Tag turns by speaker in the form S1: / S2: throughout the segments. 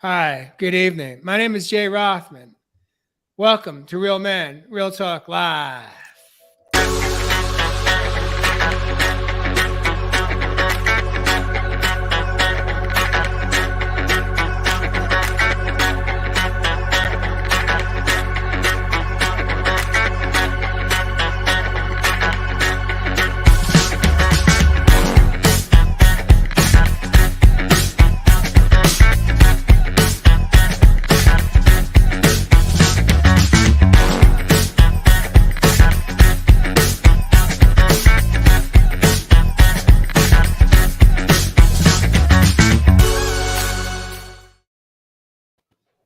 S1: Hi, good evening. My name is Jay Rothman. Welcome to Real Men, Real Talk Live.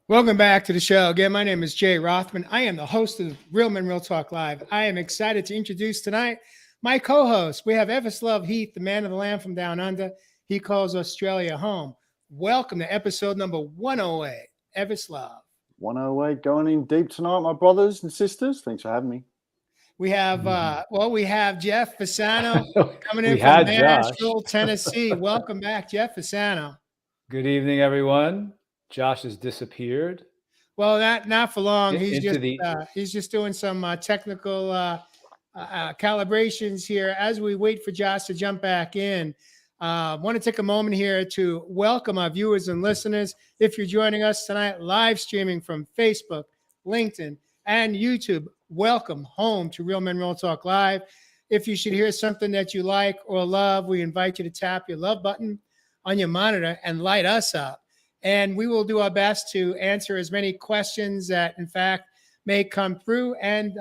S1: Welcome back to the show. Again, my name is Jay Rothman. I am the host of Real Men Real Talk Live. I am excited to introduce tonight my co-host. We have Everslove Heath, the man of the land from down under. He calls Australia home. Welcome to episode number 108. Everslove.
S2: 108 going in deep tonight, my brothers and sisters. Thanks for having me.
S1: We have we have Jeff Fasano coming in
S3: We
S1: from
S3: had Josh.
S1: Nashville, Tennessee. Welcome back, Jeff Fasano.
S3: Good evening, everyone. Josh has disappeared.
S1: Well, not for long. He's
S3: Into
S1: just doing some technical calibrations here as we wait for Josh to jump back in. Want to take a moment here to welcome our viewers and listeners. If you're joining us tonight, live streaming from Facebook, LinkedIn, and YouTube, welcome home to Real Men Real Talk Live. If you should hear something that you like or love, we invite you to tap your love button on your monitor and light us up. And we will do our best to answer as many questions that, in fact, may come through. And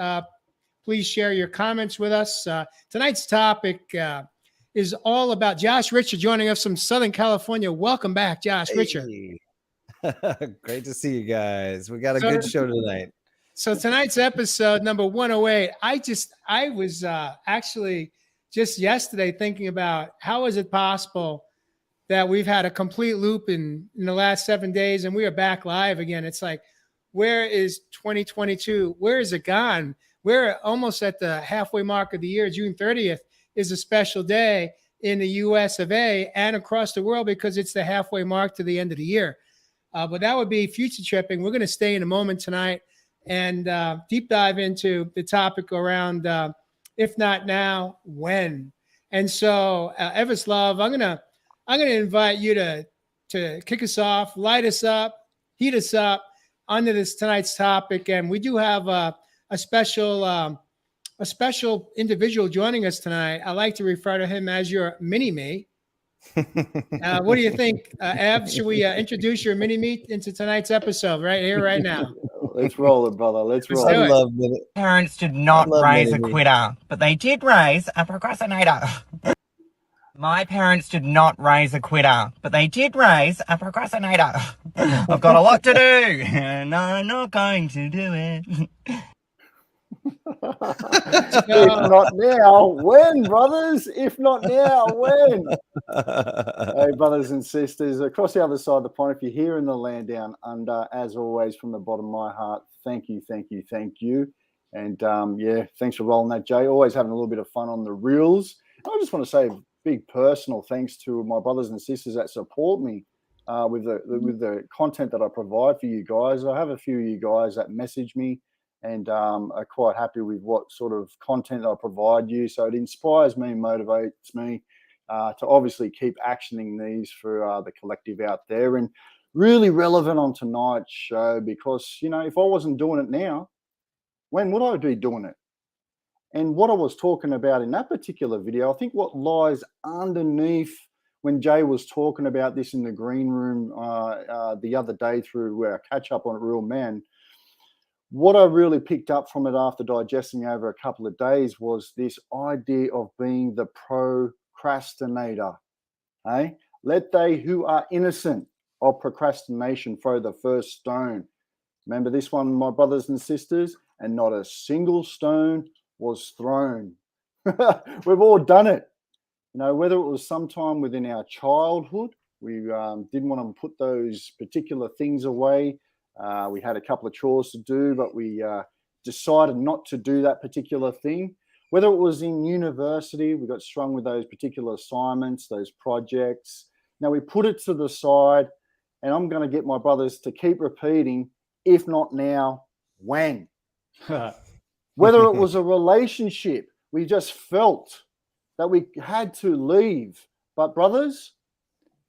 S1: please share your comments with us. Tonight's topic is all about Josh Richard joining us from Southern California. Welcome back, Josh Richard.
S4: Great to see you guys. We got a good show tonight.
S1: So tonight's episode number 108. I was actually just yesterday thinking about how is it possible that we've had a complete loop in the last 7 days and we are back live again. It's like, where is 2022? Where is it gone? We're almost at the halfway mark of the year. June 30th is a special day in the US of A and across the world because it's the halfway mark to the end of the year. But that would be future tripping. We're going to stay in a moment tonight and deep dive into the topic around if not now, when. And so, Everslove, I'm gonna invite you to kick us off, light us up, heat us up under this tonight's topic. And we do have a special individual joining us tonight. I like to refer to him as your mini-me. What do you think, Ev? Should we introduce your mini-me into tonight's episode right here, right now?
S2: Let's roll it, brother. Let's roll
S1: do
S2: it.
S1: it.
S4: love mini.
S5: Parents did not
S4: love
S5: raise a
S4: mini-me.
S5: quitter, but they did raise a procrastinator. My parents did not raise a quitter, but they did raise a procrastinator. I've got a lot to do, and I'm not going to do it.
S2: If not now, when, brothers? If not now, when? Hey, brothers and sisters, across the other side of the pond, if you're here in the land down under, as always, from the bottom of my heart, thank you, thank you, thank you. And thanks for rolling that, Jay. Always having a little bit of fun on the reels. And I just want to say big personal thanks to my brothers and sisters that support me with the content that I provide for you guys. I have a few of you guys that message me and are quite happy with what sort of content I provide you. So it inspires me, motivates me to obviously keep actioning these for the collective out there. And really relevant on tonight's show because, if I wasn't doing it now, when would I be doing it? And what I was talking about in that particular video, I think what lies underneath when Jay was talking about this in the green room the other day through our catch up on Real Men, what I really picked up from it after digesting over a couple of days was this idea of being the procrastinator. Hey? Let they who are innocent of procrastination throw the first stone. Remember this one, my brothers and sisters? And not a single stone was thrown. We've all done it. Whether it was sometime within our childhood, we didn't want to put those particular things away. We had a couple of chores to do, but we decided not to do that particular thing. Whether it was in university, we got strung with those particular assignments, those projects. Now we put it to the side And I'm going to get my brothers to keep repeating, if not now, when? Whether it was a relationship, we just felt that we had to leave. But brothers,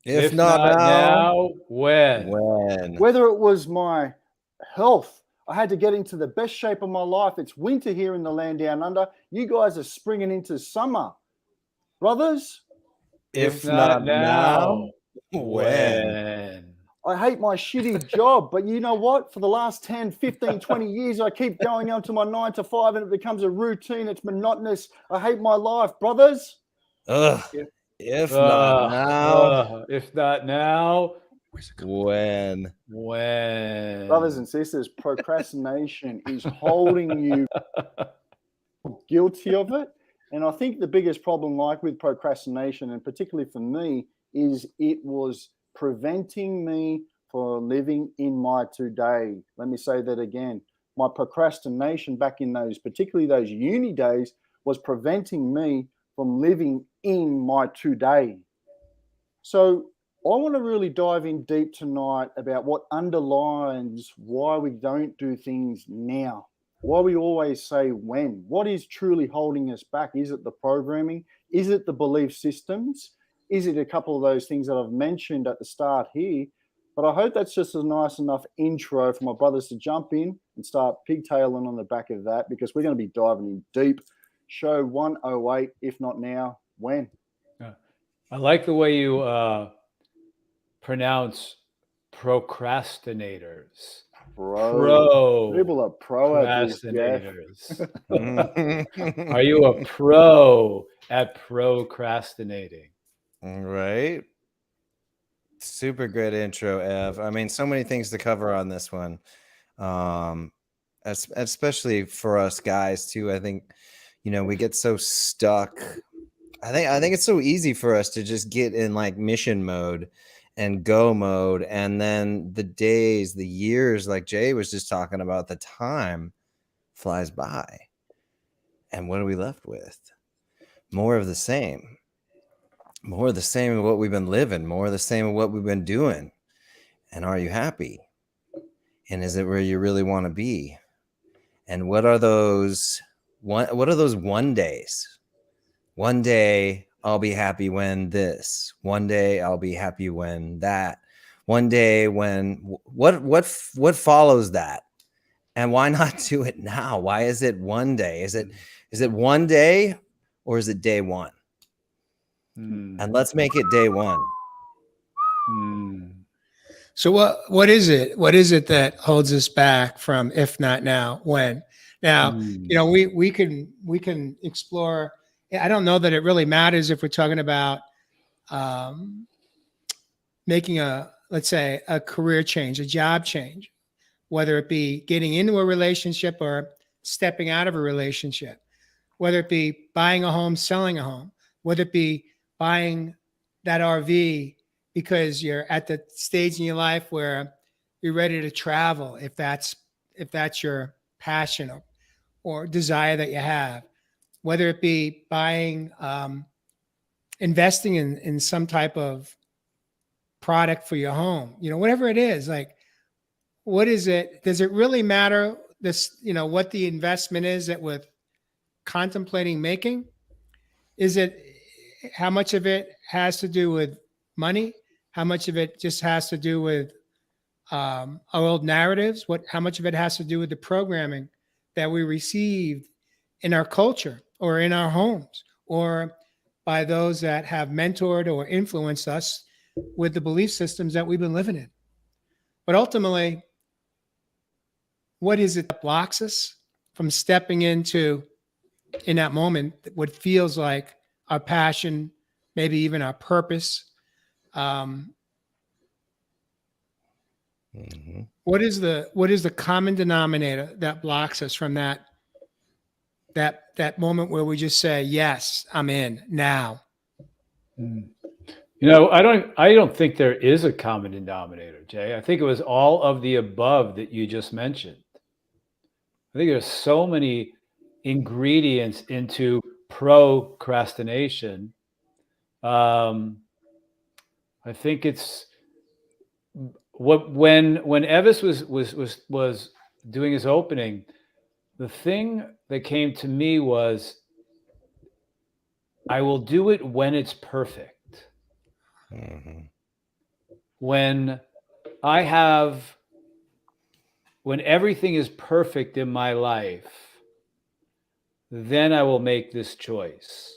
S4: If not now,
S3: when?
S2: whether it was my health, I had to get into the best shape of my life. It's winter here in the land down under. You guys are springing into summer. Brothers,
S4: if not now,
S3: when?
S2: I hate my shitty job, but you know what? For the last 10, 15, 20 years, I keep going on to my 9 to 5 and it becomes a routine. It's monotonous. I hate my life. Brothers,
S4: Ugh. If not now,
S3: if not now,
S4: when?
S2: brothers and sisters, procrastination is holding you guilty of it. And I think the biggest problem, like with procrastination, and particularly for me, is it was preventing me from living in my today. Let me say that again. My procrastination back in those, particularly those uni days, was preventing me from living in my today. So I want to really dive in deep tonight about what underlines why we don't do things now. Why we always say when. What is truly holding us back? Is it the programming? Is it the belief systems? Is it a couple of those things that I've mentioned at the start here? But I hope that's just a nice enough intro for my brothers to jump in and start pigtailing on the back of that, because we're going to be diving in deep. Show 108, if not now, when?
S3: I like the way you pronounce procrastinators.
S2: People are pro at this, Jeff.
S3: Are you a pro at procrastinating?
S4: Right. Super great intro, Ev. I mean, so many things to cover on this one. Especially for us guys too. I think, we get so stuck. I think it's so easy for us to just get in like mission mode and go mode, and then the days, the years, like Jay was just talking about, the time flies by, and what are we left with? More of the same of what we've been living, more of the same of what we've been doing. And are you happy? And is it where you really want to be? And what are those one days? One day I'll be happy when this. One day I'll be happy when that. One day when what follows that? And why not do it now? Why is it one day? Is it one day, or is it day one? And let's make it day one.
S1: So what is it? What is it that holds us back from if not now, when? Now, we can explore. I don't know that it really matters if we're talking about making let's say a career change, a job change, whether it be getting into a relationship or stepping out of a relationship, whether it be buying a home, selling a home, whether it be buying that RV because you're at the stage in your life where you're ready to travel, if that's your passion or desire that you have, whether it be buying, investing in some type of product for your home, whatever it is, like, what is it? Does it really matter what the investment is that with contemplating making? Is it how much of it has to do with money? How much of it just has to do with our old narratives? How much of it has to do with the programming that we received in our culture or in our homes or by those that have mentored or influenced us with the belief systems that we've been living in? But ultimately, what is it that blocks us from stepping into, in that moment, what feels like our passion, maybe even our purpose? What is the common denominator that blocks us from that moment where we just say, yes, I'm in now?
S3: I don't think there is a common denominator, Jay. I think it was all of the above that you just mentioned. I think there's so many ingredients into procrastination. I think it's when Evis was doing his opening, the thing that came to me was, I will do it when it's perfect.
S4: Mhm.
S3: When everything is perfect in my life, then I will make this choice.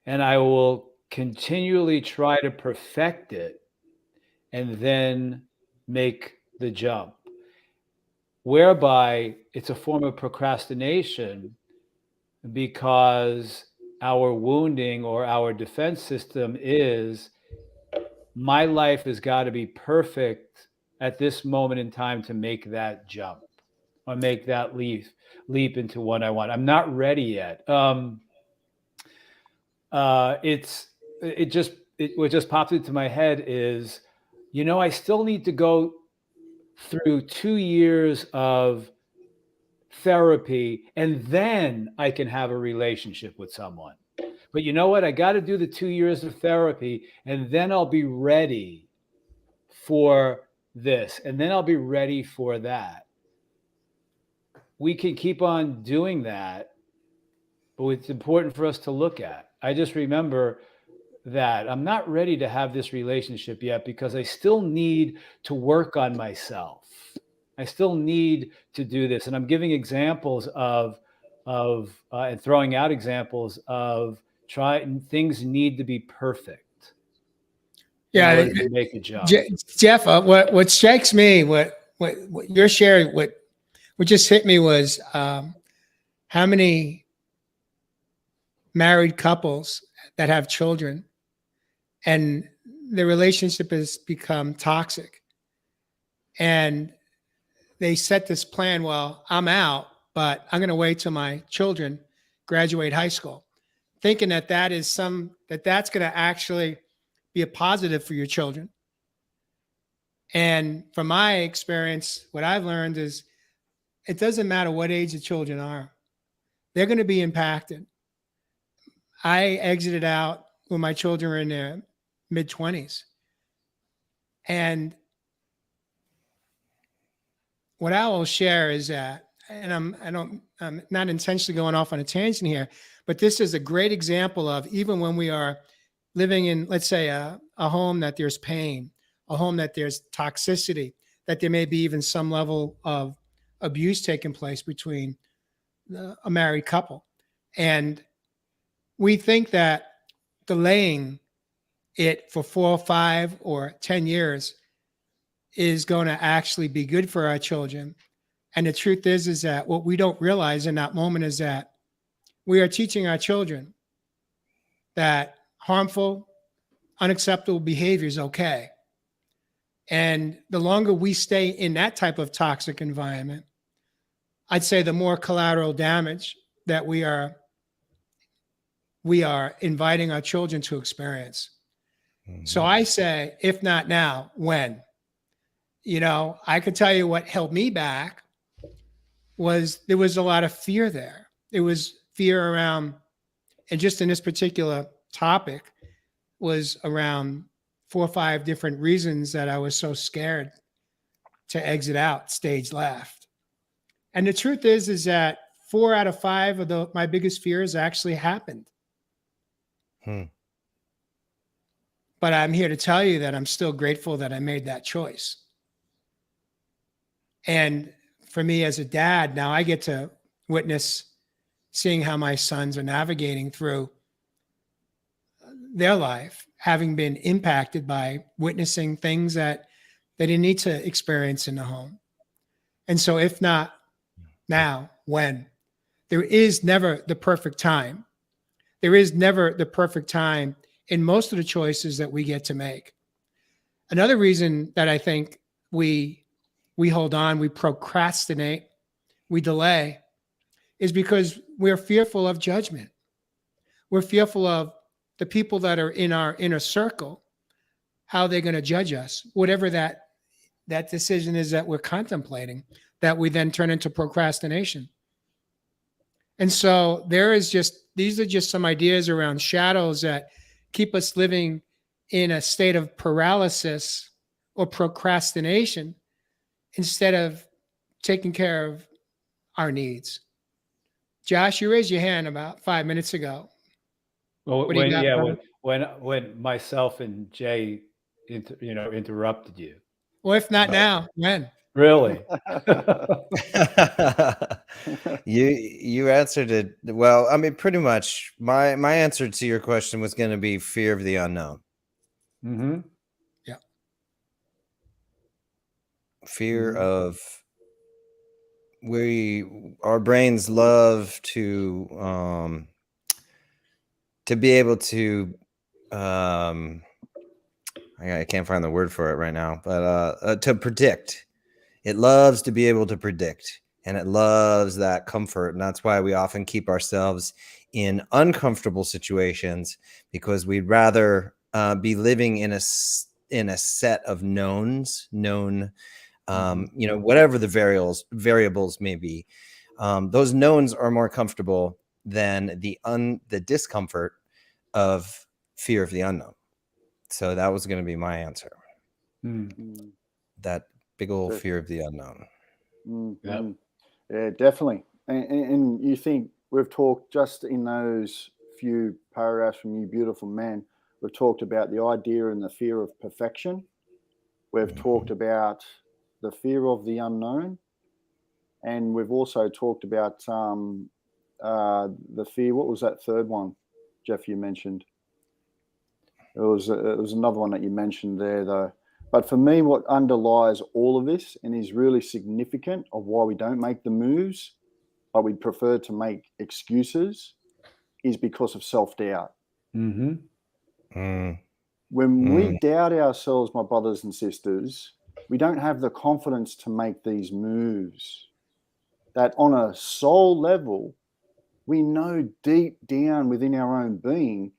S3: And I will continually try to perfect it and then make the jump. Whereby it's a form of procrastination, because our wounding or our defense system is, my life has got to be perfect at this moment in time to make that jump or make that leap into what I want. I'm not ready yet. What just popped into my head is, I still need to go through 2 years of therapy, and then I can have a relationship with someone. But you know what? I got to do the 2 years of therapy, and then I'll be ready for this, and then I'll be ready for that. We can keep on doing that, but it's important for us to look at. I just remember that I'm not ready to have this relationship yet, because I still need to work on myself. I still need to do this. And I'm giving examples and throwing out examples of things need to be perfect in
S1: Yeah,
S3: order to make a jump.
S1: Jeff, what strikes me, what you're sharing, what just hit me was how many married couples that have children and the relationship has become toxic, and they set this plan. Well, I'm out, but I'm going to wait till my children graduate high school, thinking that that's going to actually be a positive for your children. And from my experience, what I've learned is it doesn't matter what age the children are, they're going to be impacted. I exited out when my children were in their mid 20s. And what I will share is that, and I'm not intentionally going off on a tangent here, but this is a great example of, even when we are living in, let's say, a home that there's pain, a home that there's toxicity, that there may be even some level of abuse taking place between a married couple. And we think that delaying it for 4 or 5 or 10 years is going to actually be good for our children. And the truth is that what we don't realize in that moment is that we are teaching our children that harmful, unacceptable behavior is okay. And the longer we stay in that type of toxic environment, I'd say the more collateral damage that we are inviting our children to experience. Mm-hmm. So I say, if not now, when? I could tell you what held me back was there was a lot of fear there. It was fear around, and just in this particular topic, was around 4 or 5 different reasons that I was so scared to exit out stage left. And the truth is that 4 out of 5 of my biggest fears actually happened. But I'm here to tell you that I'm still grateful that I made that choice. And for me as a dad, now I get to witness seeing how my sons are navigating through their life, having been impacted by witnessing things that they didn't need to experience in the home. And so if not now, when? There is never the perfect time. There is never the perfect time in most of the choices that we get to make. Another reason that I think we hold on, we procrastinate, we delay, is because we're fearful of judgment. We're fearful of the people that are in our inner circle, how they're going to judge us, whatever that decision is that we're contemplating, that we then turn into procrastination. And so these are just some ideas around shadows that keep us living in a state of paralysis or procrastination instead of taking care of our needs. Josh, you raised your hand about 5 minutes ago.
S3: Well,
S1: What do you got, brother?
S3: when myself and Jay, interrupted you.
S1: Well, if not now, when?
S3: Really?
S4: You answered it well. I mean, pretty much my answer to your question was going to be fear of the unknown.
S3: Mm-hmm.
S1: Yeah.
S4: Fear of our brains love to be able to I can't find the word for it right now, but to predict. It loves to be able to predict, and it loves that comfort. And that's why we often keep ourselves in uncomfortable situations, because we'd rather be living in a set of known, whatever the variables may be. Those knowns are more comfortable than the discomfort of fear of the unknown. So that was going to be my answer. That big old fear of the unknown.
S3: Yep.
S2: Yeah, definitely. And you think we've talked just in those few paragraphs from You Beautiful Man, we've talked about the idea and the fear of perfection. We've talked about the fear of the unknown. And we've also talked about the fear. What was that third one, Jeff, you mentioned? It was another one that you mentioned there, though. But for me, what underlies all of this and is really significant of why we don't make the moves, but we prefer to make excuses, is because of self-doubt. When we doubt ourselves, my brothers and sisters, we don't have the confidence to make these moves. That on a soul level, we know deep down within our own being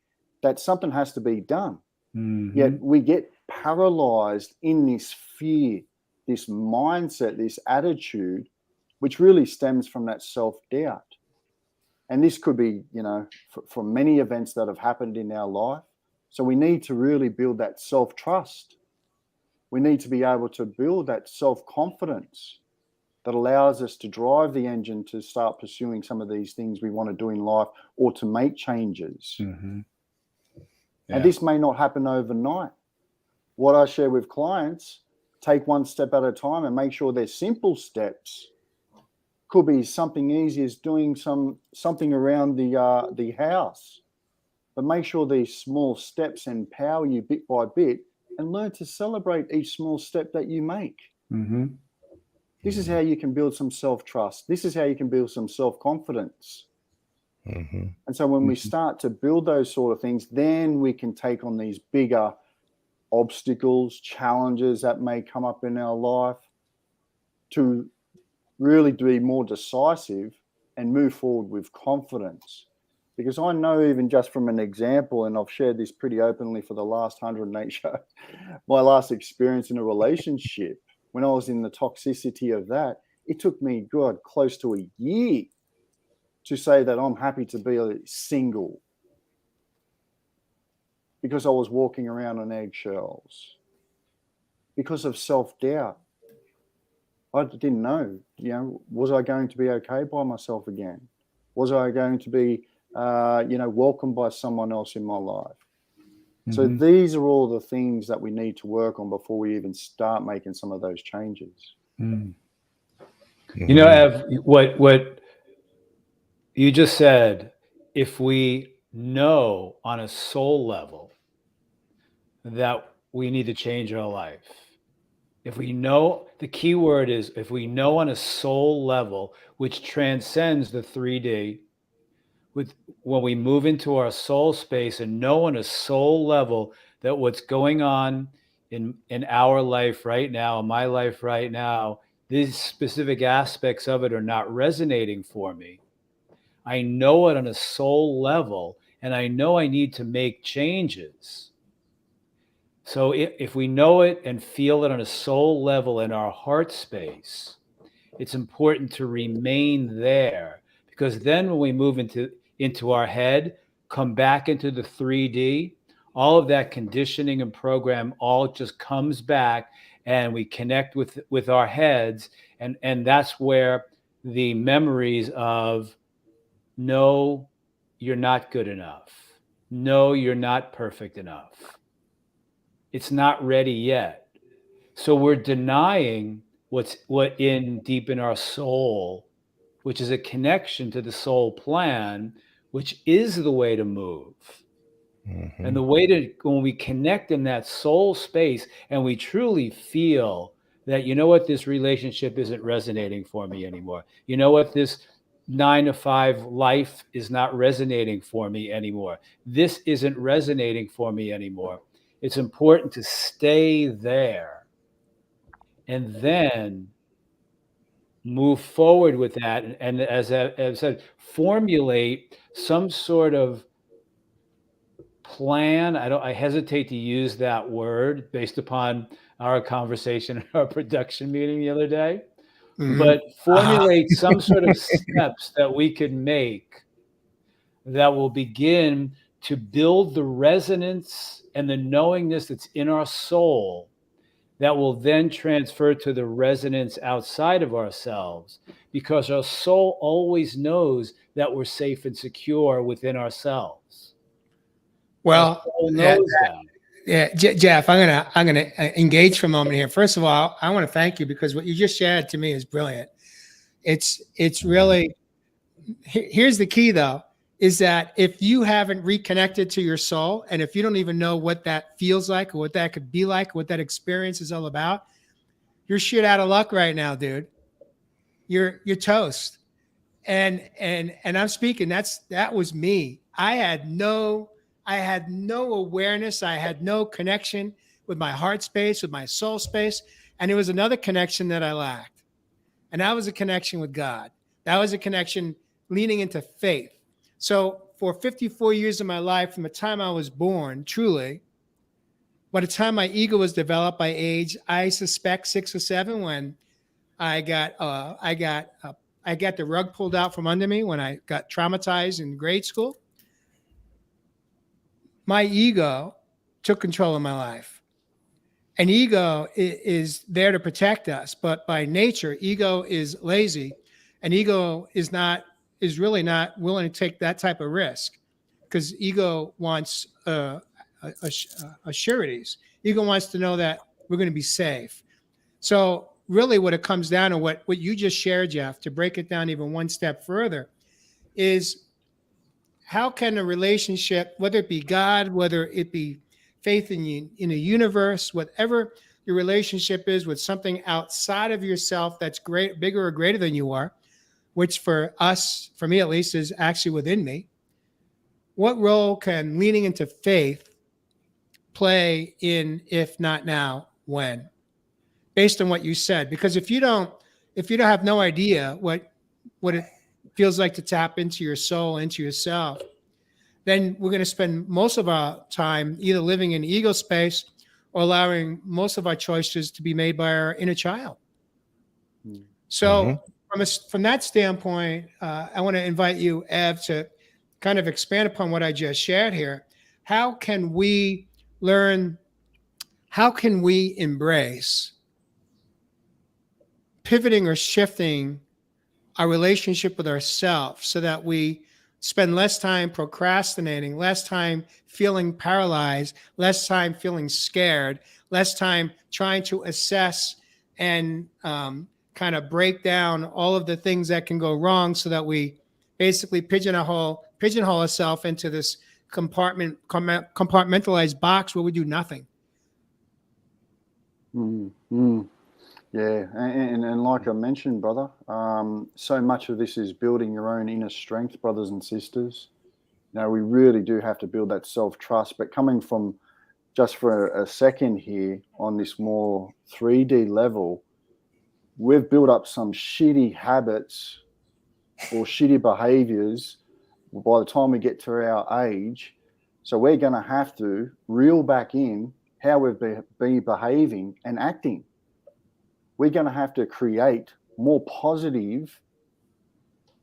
S2: that something has to be done. Yet we get paralyzed in this fear, this mindset, this attitude, which really stems from that self-doubt. And this could be, from many events that have happened in our life. So we need to really build that self-trust. We need to be able to build that self-confidence that allows us to drive the engine to start pursuing some of these things we want to do in life, or to make changes. And this may not happen overnight. What I share with clients, take one step at a time and make sure they're simple steps. Could be something easy as doing something around the house. But make sure these small steps empower you bit by bit, and learn to celebrate each small step that you make. This is how you can build some self-trust. This is how you can build some self-confidence. And so when we start to build those sort of things, then we can take on these bigger obstacles, challenges that may come up in our life, to really be more decisive and move forward with confidence. Because I know, even just from an example, and I've shared this pretty openly for the last 108 shows, my last experience in a relationship, when I was in the toxicity of that, it took me, close to a year to say that I'm happy to be single, because I was walking around on eggshells, because of self-doubt. I didn't know, was I going to be okay by myself again? Was I going to be, welcomed by someone else in my life? So these are all the things that we need to work on before we even start making some of those changes.
S3: Ev, what you just said, if we know on a soul level that we need to change our life, if we know, the key word is, if we know on a soul level, which transcends the 3D, when we move into our soul space and know on a soul level that what's going on in our life right now, in my life right now, these specific aspects of it are not resonating for me. I know it on a soul level, and I know I need to make changes. So if we know it and feel it on a soul level in our heart space, it's important to remain there, because then when we move into our head, come back into the 3D, all of that conditioning and program all just comes back, and we connect with our heads, and that's where the memories of no, you're not good enough. No, you're not perfect enough. It's not ready yet. So we're denying what in deep in our soul, which is a connection to the soul plan, which is the way to move.
S4: Mhm.
S3: And the way to, when we connect in that soul space and we truly feel that, you know what, this relationship isn't resonating for me anymore. You know what, this 9 to 5 life is not resonating for me anymore. This isn't resonating for me anymore. It's important to stay there and then move forward with that. And as I said, formulate some sort of plan. I hesitate to use that word based upon our conversation at our production meeting the other day, but formulate some sort of steps that we could make that will begin to build the resonance and the knowingness that's in our soul that will then transfer to the resonance outside of ourselves, because our soul always knows that we're safe and secure within ourselves.
S1: Well,
S3: our soul knows that.
S1: Yeah, Jeff, I'm gonna engage for a moment here. First of all, I want to thank you because what you just shared to me is brilliant. It's really, here's the key though, is that if you haven't reconnected to your soul, and if you don't even know what that feels like or what that could be like, what that experience is all about, you're shit out of luck right now, dude. You're toast. And I'm speaking, that was me. I had no awareness. I had no connection with my heart space, with my soul space. And it was another connection that I lacked. And that was a connection with God. That was a connection leaning into faith. So for 54 years of my life, from the time I was born, truly, by the time my ego was developed by age, I suspect 6 or 7, when I got the rug pulled out from under me when I got traumatized in grade school. My ego took control of my life. And ego is there to protect us, but by nature, ego is lazy, and ego is really not willing to take that type of risk, because ego wants sureties. Ego wants to know that we're going to be safe. So really what it comes down to, what you just shared, Jeff, to break it down even one step further, is how can a relationship, whether it be God, whether it be faith in a universe, whatever your relationship is with something outside of yourself that's great, bigger or greater than you are, which for us, for me at least, is actually within me. What role can leaning into faith play in, if not now, when? Based on what you said, because if you don't have no idea what it feels like to tap into your soul, into yourself, then we're going to spend most of our time either living in ego space or allowing most of our choices to be made by our inner child. So from that standpoint, I want to invite you, Ev, to kind of expand upon what I just shared here. How can we embrace pivoting or shifting our relationship with ourselves so that we spend less time procrastinating, less time feeling paralyzed, less time feeling scared, less time trying to assess and kind of break down all of the things that can go wrong, so that we basically pigeonhole ourselves into this compartmentalized box where we do nothing.
S2: Yeah, and like I mentioned, brother, so much of this is building your own inner strength, brothers and sisters. You know, we really do have to build that self-trust. But coming from, just for a second here, on this more 3D level, we've built up some shitty habits or shitty behaviors by the time we get to our age. So we're going to have to reel back in how we've been behaving and acting. We're going to have to create more positive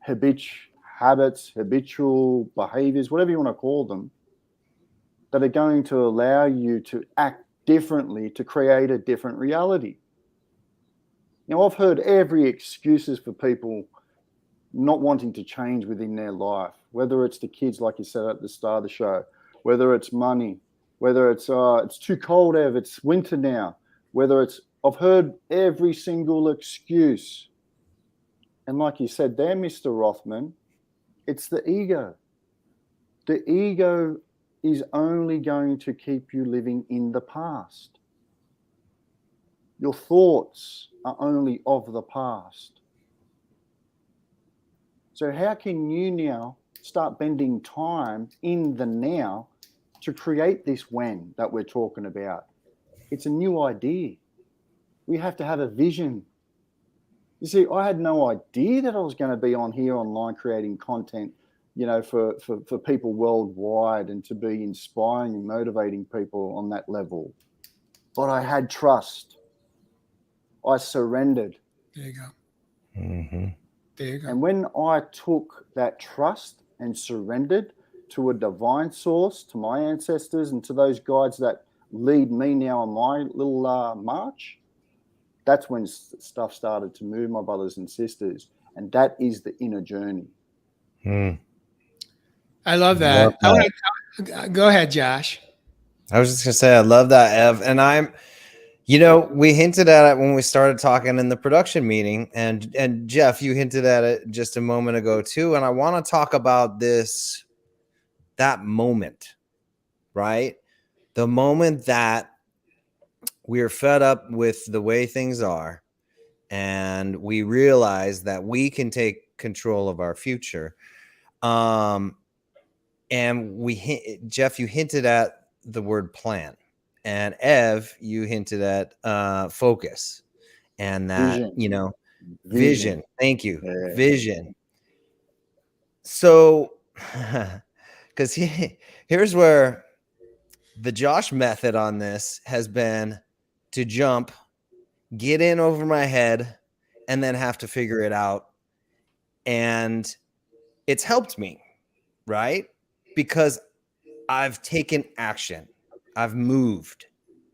S2: habitual behaviors, whatever you want to call them, that are going to allow you to act differently to create a different reality. Now, I've heard every excuses for people not wanting to change within their life, whether it's the kids, like you said at the start of the show, whether it's money, whether it's too cold, Ev, it's winter now, whether it's, I've heard every single excuse. And like you said there, Mr. Rothman, it's the ego. The ego is only going to keep you living in the past. Your thoughts are only of the past. So how can you now start bending time in the now to create this when that we're talking about? It's a new idea. We have to have a vision. You see, I had no idea that I was going to be on here online creating content, you know, for people worldwide and to be inspiring and motivating people on that level. But I had trust. I surrendered.
S1: There you go.
S4: Mm-hmm.
S1: There you go.
S2: And when I took that trust and surrendered to a divine source, to my ancestors and to those guides that lead me now on my little march, that's when stuff started to move, my brothers and sisters. And that is the inner journey.
S1: I love that. Go ahead, Josh.
S4: I was just gonna say I love that, Ev, and we hinted at it when we started talking in the production meeting, and Jeff, you hinted at it just a moment ago too, and I want to talk about that moment, right? The moment that we're fed up with the way things are, and we realize that we can take control of our future. And Jeff, you hinted at the word plan, and Ev, you hinted at focus, and that vision. Thank you, vision. So, because here's where the Josh method on this has been to jump, get in over my head, and then have to figure it out, and it's helped me, right? Because I've taken action. I've moved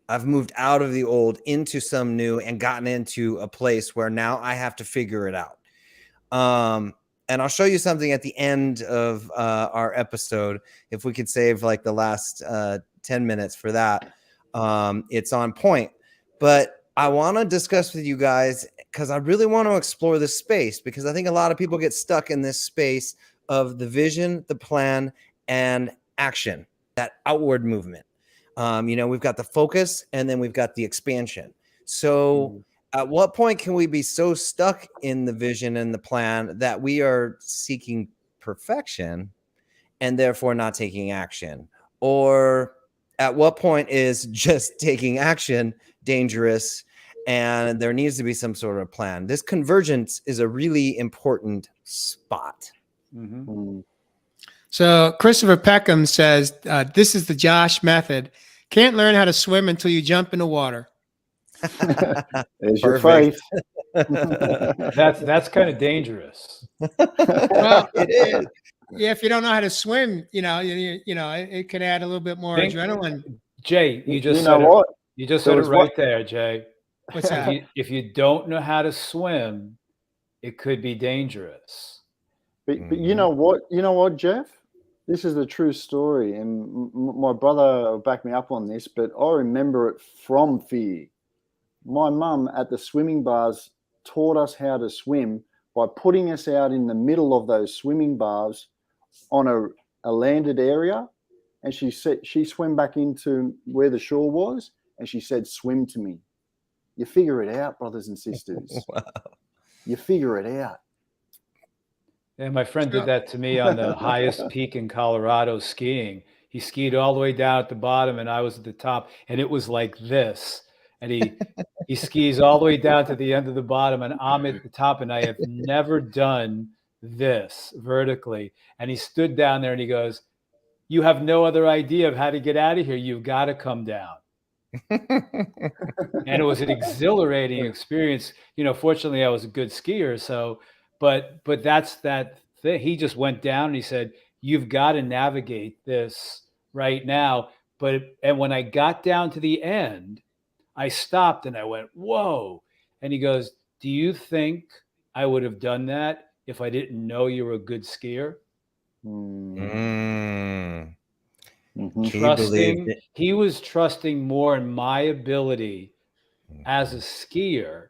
S4: out of the old into some new and gotten into a place where now I have to figure it out. And I'll show you something at the end of our episode. If we could save like the last 10 minutes for that, it's on point. But I want to discuss with you guys because I really want to explore this space, because I think a lot of people get stuck in this space of the vision, the plan, and action, that outward movement. We've got the focus and then we've got the expansion. So at what point can we be so stuck in the vision and the plan that we are seeking perfection and therefore not taking action? Or at what point is just taking action dangerous and there needs to be some sort of plan? This convergence is a really important spot.
S2: Mm-hmm.
S1: So Christopher Peckham says, this is the Josh method. Can't learn how to swim until you jump in the water.
S2: There's your faith.
S3: That's kind of dangerous.
S1: Well,
S4: it is.
S1: Yeah, if you don't know how to swim, it could add a little bit more adrenaline.
S3: Jay, you just
S2: You
S3: said
S2: know what?
S3: You just said it right there, Jay.
S1: What's that?
S3: If you don't know how to swim, it could be dangerous.
S2: But you know what, Jeff? This is the true story, and my brother will back me up on this, but I remember it from fear. My mum at the swimming bars taught us how to swim by putting us out in the middle of those swimming bars on a landed area, and she said she swam back into where the shore was, and she said, "Swim to me." You figure it out, brothers and sisters.
S4: Wow.
S2: You figure it out.
S3: Yeah, my friend did that to me on the highest peak in Colorado skiing. He skied all the way down at the bottom and I was at the top, and it was like this. And he skis all the way down to the end of the bottom and I'm at the top, and I have never done this vertically. And he stood down there and he goes, "You have no other idea of how to get out of here. You've got to come down." And it was an exhilarating experience. Fortunately I was a good skier. So, but that's that thing. He just went down and he said, "You've got to navigate this right now." and when I got down to the end, I stopped and I went, whoa. And he goes, do you think I would have done that if I didn't know you were a good skier?
S4: Mm.
S2: Mhm.
S4: He believed it.
S3: He was trusting more in my ability as a skier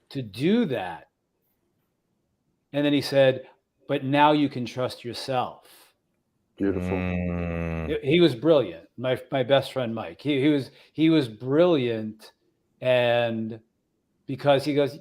S3: to do that. And then he said, but now you can trust yourself.
S2: Beautiful.
S4: Mm.
S3: He was brilliant. My best friend Mike. He was brilliant, and because he goes,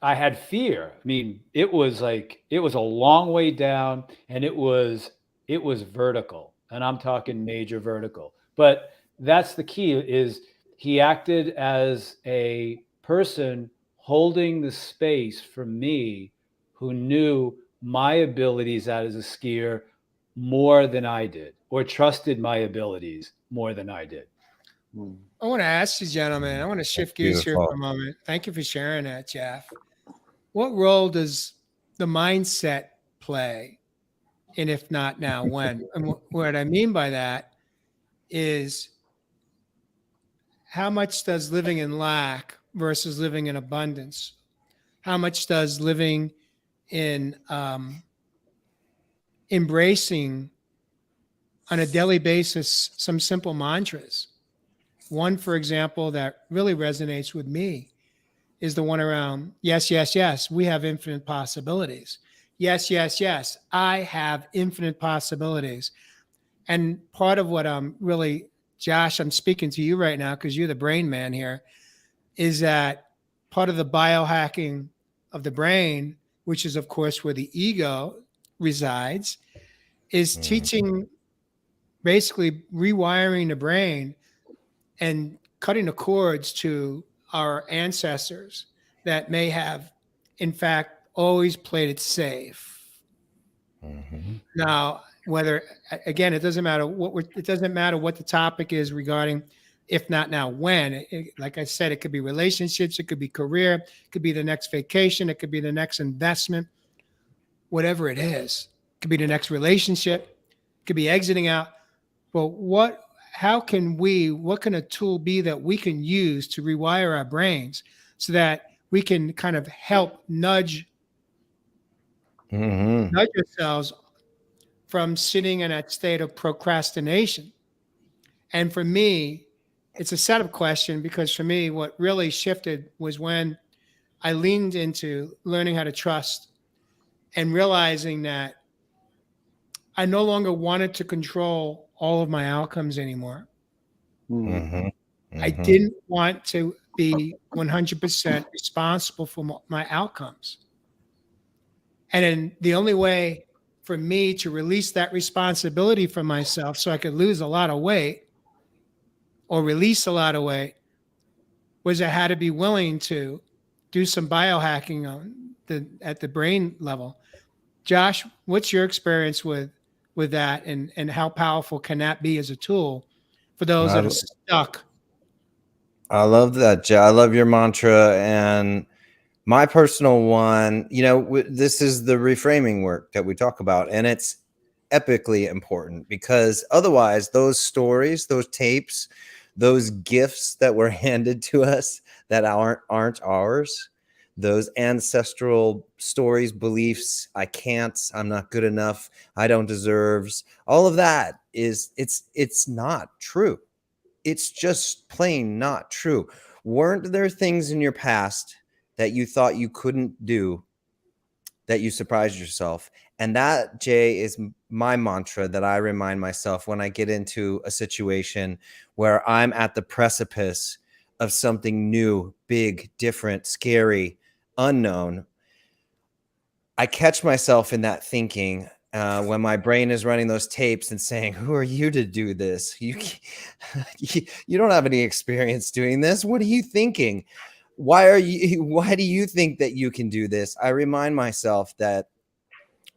S3: I had fear. I mean, it was a long way down, and it was vertical, and I'm talking major vertical. But that's the key, is he acted as a person holding the space for me, who knew my abilities as a skier more than I did, or trusted my abilities more than I did.
S1: I want to ask you, gentlemen, I want to shift gears here
S4: Beautiful.
S1: for a moment. Thank you for sharing that, Jeff. What role does the mindset play? And if not now, when? And what I mean by that is, how much does living in lack versus living in abundance? How much does living in embracing on a daily basis some simple mantras? One, for example, that really resonates with me is the one around yes, yes, yes, we have infinite possibilities. Yes, yes, yes, I have infinite possibilities. And part of what I'm really, Josh, I'm speaking to you right now because you're the brain man here, is that part of the biohacking of the brain, which is, of course, where the ego resides, is teaching, basically rewiring the brain and cutting the cords to our ancestors that may have, in fact, always played it safe.
S4: Mhm.
S1: Now, whether, again, it doesn't matter it doesn't matter what the topic is regarding, if not now, when. Like I said, it could be relationships, it could be career, it could be the next vacation, it could be the next investment, whatever it is. It could be the next relationship, it could be exiting out. But what can a tool be that we can use to rewire our brains so that we can kind of help nudge
S4: Mhm.
S1: ourselves from sitting in that state of procrastination? And for me, it's a setup question, because for me, what really shifted was when I leaned into learning how to trust and realizing that I no longer wanted to control all of my outcomes anymore.
S4: Mhm.
S1: I
S4: Mhm.
S1: didn't want to be 100% responsible for my outcomes. And then the only way for me to release that responsibility from myself so I could lose a lot of weight or release a lot of weight was I had to be willing to do some biohacking at the brain level. Josh, what's your experience with that, and how powerful can that be as a tool for those that
S4: I
S1: are stuck?
S4: I love that, Joe. I love your mantra, and my personal one. This is the reframing work that we talk about, and it's epically important, because otherwise, those stories, those tapes, those gifts that were handed to us that aren't ours, those ancestral stories, beliefs, I can't, I'm not good enough, I don't deserves, all of that it's not true. It's just plain not true. Weren't there things in your past that you thought you couldn't do that you surprised yourself? And that, Jay, is my mantra that I remind myself when I get into a situation where I'm at the precipice of something new, big, different, scary, unknown. I catch myself in that thinking when my brain is running those tapes and saying, "Who are you to do this? You don't have any experience doing this. What are you thinking? Why do you think that you can do this?" I remind myself that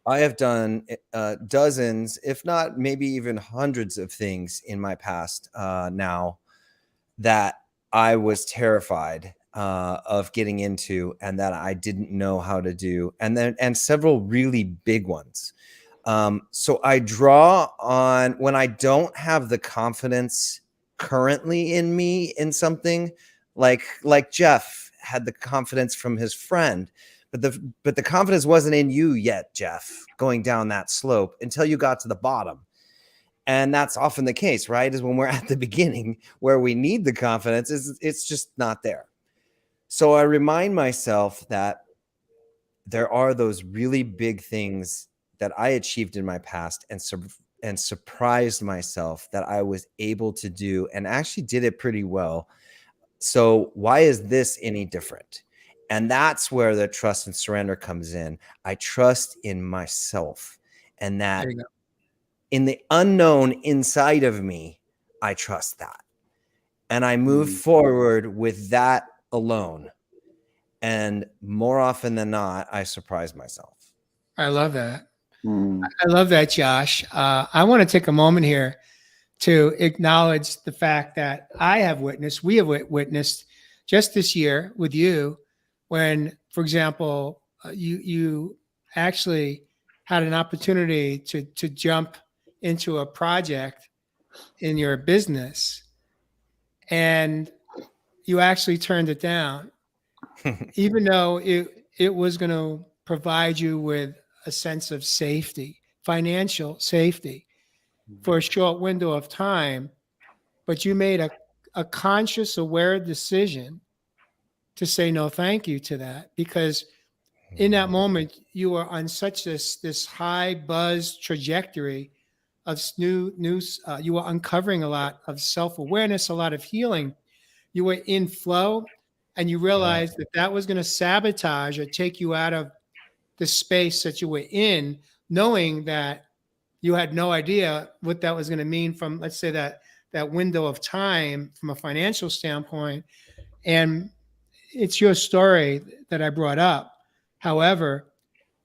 S4: I have done dozens, if not maybe even hundreds of things in my past now that I was terrified of getting into, and that I didn't know how to do, and several really big ones. So I draw on when I don't have the confidence currently in me in something, like Jeff had the confidence from his friend, but the confidence wasn't in you yet, Jeff, going down that slope until you got to the bottom. And that's often the case, right? Is when we're at the beginning where we need the confidence, it's just not there. So I remind myself that there are those really big things that I achieved in my past and surprised myself that I was able to do and actually did it pretty well. So why is this any different? And that's where the trust and surrender comes in. I trust in myself, and that
S1: There you go.
S4: in the unknown inside of me, I trust that. And I move forward with that alone. And more often than not, I surprise myself.
S1: I love that.
S2: Mm.
S1: I love that, Josh. I want to take a moment here to acknowledge the fact that we have witnessed just this year with you, when, for example, you actually had an opportunity to jump into a project in your business, and you actually turned it down, even though it was going to provide you with a sense of safety, financial safety, for a short window of time. But you made a conscious, aware decision to say no thank you to that, because in that moment you were on such this high buzz trajectory of you were uncovering a lot of self-awareness, a lot of healing. You were in flow, and you realized that was going to sabotage or take you out of the space that you were in, knowing that you had no idea what that was going to mean from, let's say, that window of time from a financial standpoint. And it's your story that I brought up. However,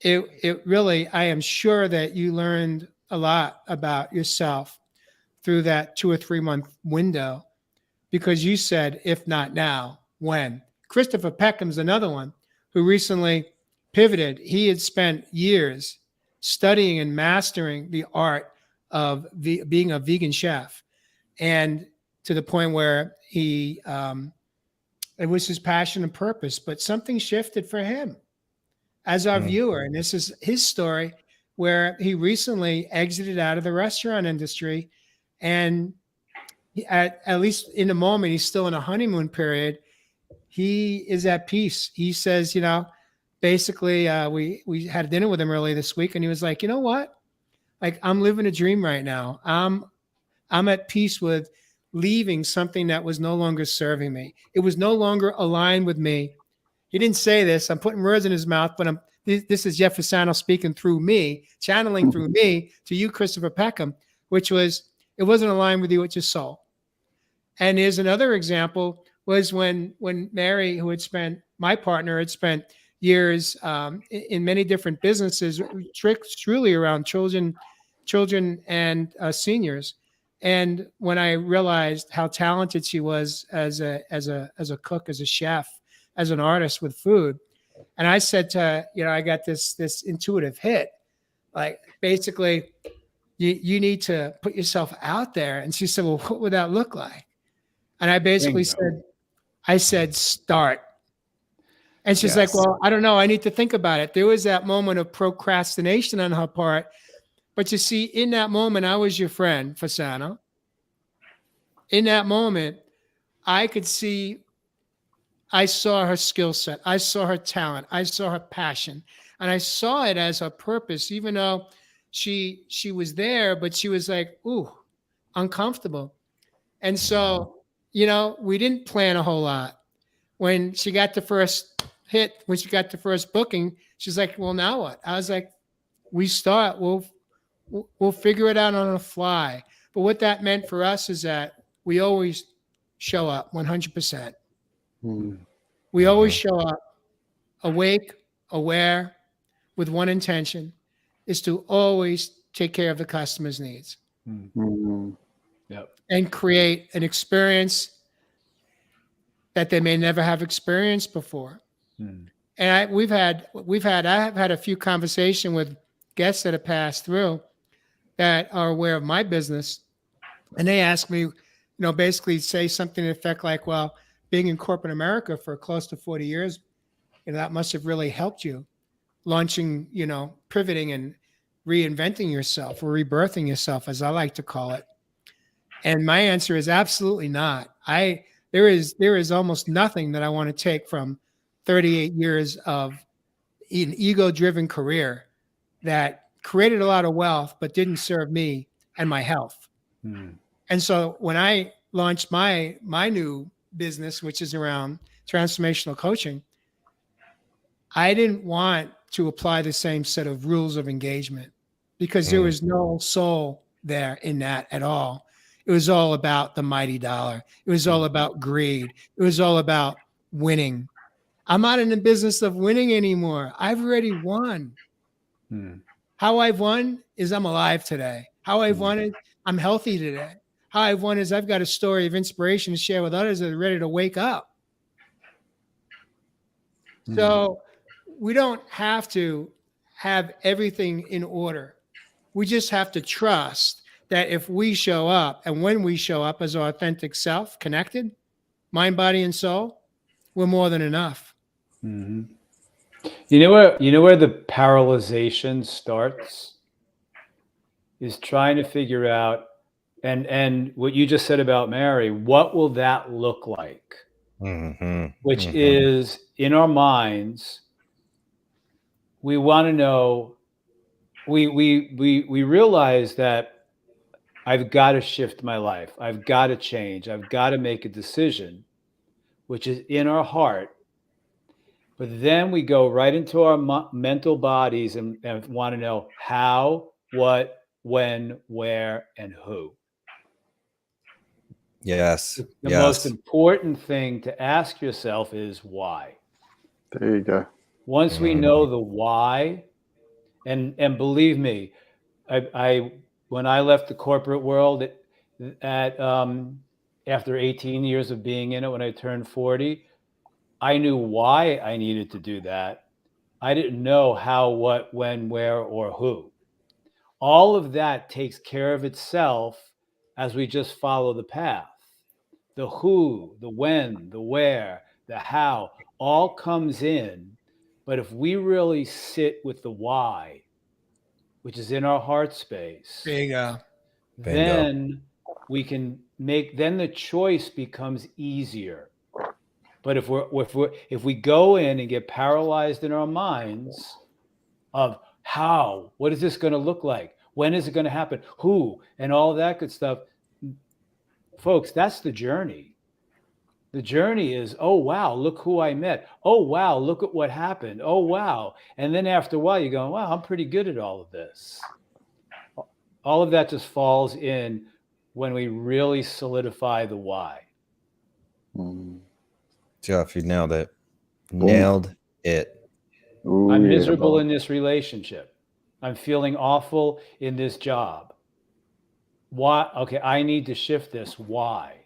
S1: it really, I am sure that you learned a lot about yourself through that 2 or 3 month window, because you said, if not now, when? Christopher Peckham's another one who recently pivoted. He had spent years studying and mastering the art of being a vegan chef, and to the point where it was his passion and purpose, but something shifted for him as our viewer. And this is his story, where he recently exited out of the restaurant industry, and at least in the moment, he's still in a honeymoon period. He is at peace. He says, basically, we had dinner with him earlier this week, and he was like, you know what? Like, I'm living a dream right now. I'm at peace with leaving something that was no longer serving me. It was no longer aligned with me. He didn't say this. I'm putting words in his mouth, but this is Jeff Fasano speaking through me, channeling through me to you, Christopher Peckham, which was, it wasn't aligned with you, with your soul. And here's another example, was when Mary, my partner, had spent years in many different businesses, truly around children and seniors. And when I realized how talented she was as a cook, as a chef, as an artist with food, and I said to her, I got this intuitive hit, like, basically, you need to put yourself out there. And she said, well, what would that look like? And I basically said, start. And she's like, well, I don't know. I need to think about it. There was that moment of procrastination on her part. But you see, in that moment, I was your friend, Fasano. In that moment, I saw her skill set. I saw her talent. I saw her passion. And I saw it as her purpose, even though she was there, but she was like, ooh, uncomfortable. And so, we didn't plan a whole lot. When she got the first hit, when she got the first booking, she's like, well, now what? I was like, we start, we'll figure it out on the fly. But what that meant for us is that we always show up 100%. We always show up awake, aware, with one intention, is to always take care of the customer's needs.
S3: Yep.
S1: And create an experience that they may never have experienced before. And I have had a few conversations guests that have passed through that are aware of my business, and they ask me, basically say something to the effect like, well, being in corporate America for close to 40 years, that must have really helped you launching, pivoting and reinventing yourself or rebirthing yourself, as I like to call it. And my answer is absolutely not. There is almost nothing that I want to take from 38 years of an ego-driven career that created a lot of wealth, but didn't serve me and my health. And so when I launched my new business, which is around transformational coaching, I didn't want to apply the same set of rules of engagement because there was no soul there in that at all. It was all about the mighty dollar. It was all about greed. It was all about winning. I'm not in the business of winning anymore. I've already won. How I've won is I'm alive today. How I've won is I'm healthy today. How I've won is I've got a story of inspiration to share with others that are ready to wake up. So we don't have to have everything in order. We just have to trust that if we show up and when we show up as our authentic self, connected, mind, body, and soul, we're more than enough.
S3: You know where the paralyzation starts is trying to figure out, and what you just said about Mary, what will that look like? Which is in our minds, we want to know, we realize that I've got to shift my life. I've got to change. I've got to make a decision, which is in our heart. But then we go right into our mental bodies and want to know how, what, when, where, and who.
S4: Yes.
S3: The most important thing to ask yourself is why.
S2: There you go.
S3: Once we know the why, and believe me, I when I left the corporate world after 18 years of being in it, when I turned 40, I knew why I needed to do that. I didn't know how, what, when, where, or who. All of that takes care of itself as we just follow the path. The who, the when, the where, the how, all comes in. But if we really sit with the why, which is in our heart space,
S1: There you go.
S3: then we can then the choice becomes easier. But if we go in and get paralyzed in our minds of how, what is this going to look like? When is it going to happen? Who? And all that good stuff. Folks, that's the journey. The journey is, oh, wow, look who I met. Oh, wow, look at what happened. Oh, wow. And then after a while, you go, wow, I'm pretty good at all of this. All of that just falls in when we really solidify the why.
S4: Jeff, you nailed it. Nailed it.
S2: Ooh,
S3: I'm miserable in this relationship. I'm feeling awful in this job. Why? Okay, I need to shift this. Why?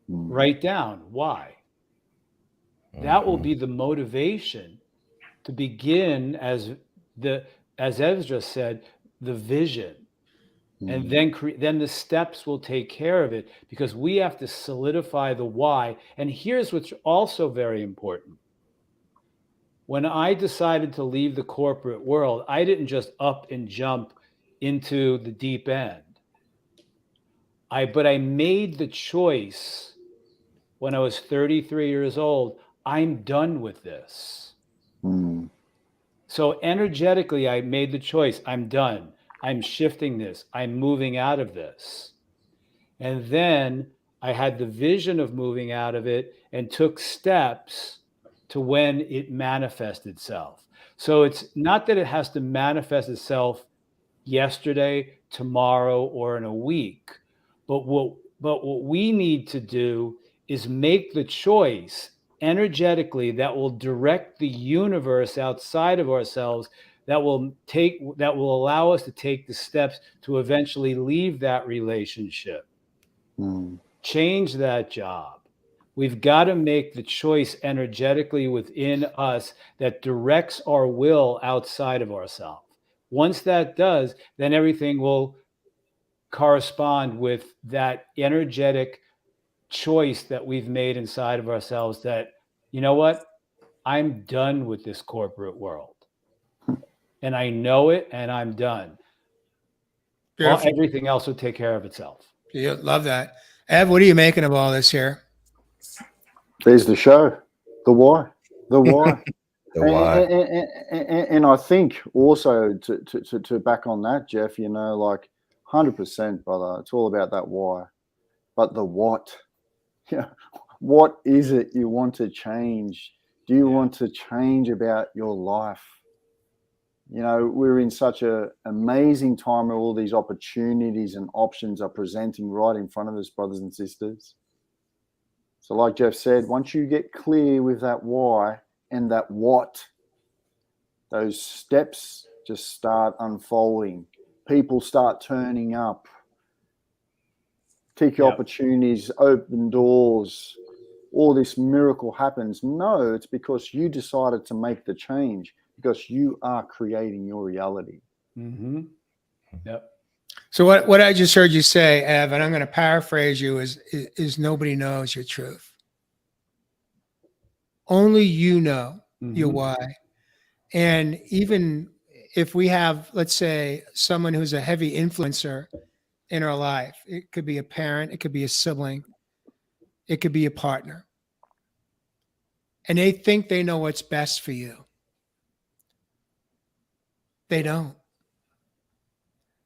S3: Write down why. That will be the motivation to begin, as Ezra said, the vision. And then the steps will take care of it, because we have to solidify the why. And here's what's also very important. When I decided to leave the corporate world, I didn't just up and jump into the deep end. But I made the choice when I was 33 years old. I'm done with this. So energetically, I made the choice. I'm done. I'm shifting this. I'm moving out of this. And then I had the vision of moving out of it and took steps to when it manifests itself. So it's not that it has to manifest itself yesterday, tomorrow, or in a week. But what we need to do is make the choice energetically that will direct the universe outside of ourselves, that will allow us to take the steps to eventually leave that relationship, change that job. We've got to make the choice energetically within us that directs our will outside of ourselves. Once that does, then everything will correspond with that energetic choice that we've made inside of ourselves that, you know what, I'm done with this corporate world. And I know it, and I'm done.
S1: Beautiful.
S3: Everything else will take care of itself.
S1: You love that. Ev, what are you making of all this here?
S2: There's the show, the why, the why.
S4: The why.
S2: And I think also to back on that, Jeff, you know, like 100%, brother, it's all about that why. But the what? Yeah, what is it you want to change? Do you want to change about your life? You know, we're in such an amazing time where all these opportunities and options are presenting right in front of us, brothers and sisters. So like Jeff said, once you get clear with that why and that what, those steps just start unfolding. People start turning up. Take opportunities, open doors. All this miracle happens. No, it's because you decided to make the change, because you are creating your reality.
S3: Mm-hmm. Yep.
S1: So what I just heard you say, Ev, and I'm going to paraphrase you, is nobody knows your truth. Only you know your why. And even if we have, let's say, someone who's a heavy influencer in our life, it could be a parent, it could be a sibling, it could be a partner, and they think they know what's best for you. They don't.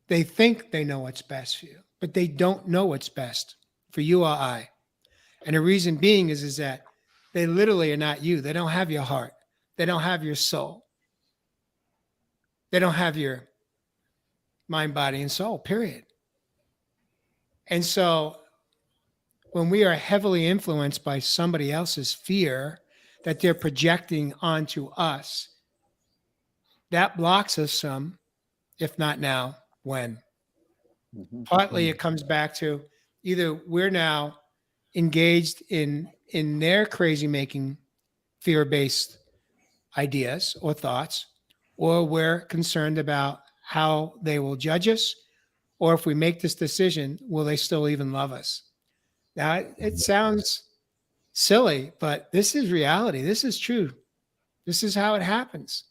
S1: They think they know what's best for you, but they don't know what's best for you or I. And the reason being is that they literally are not you. They don't have your heart. They don't have your soul. They don't have your mind, body, and soul, period. And so when we are heavily influenced by somebody else's fear that they're projecting onto us, that blocks us some, if not now, when. Partly it comes back to either we're now engaged in their crazy making fear-based ideas or thoughts, or we're concerned about how they will judge us, or if we make this decision, will they still even love us? Now, it sounds silly, but this is reality. This is true. This is how it happens.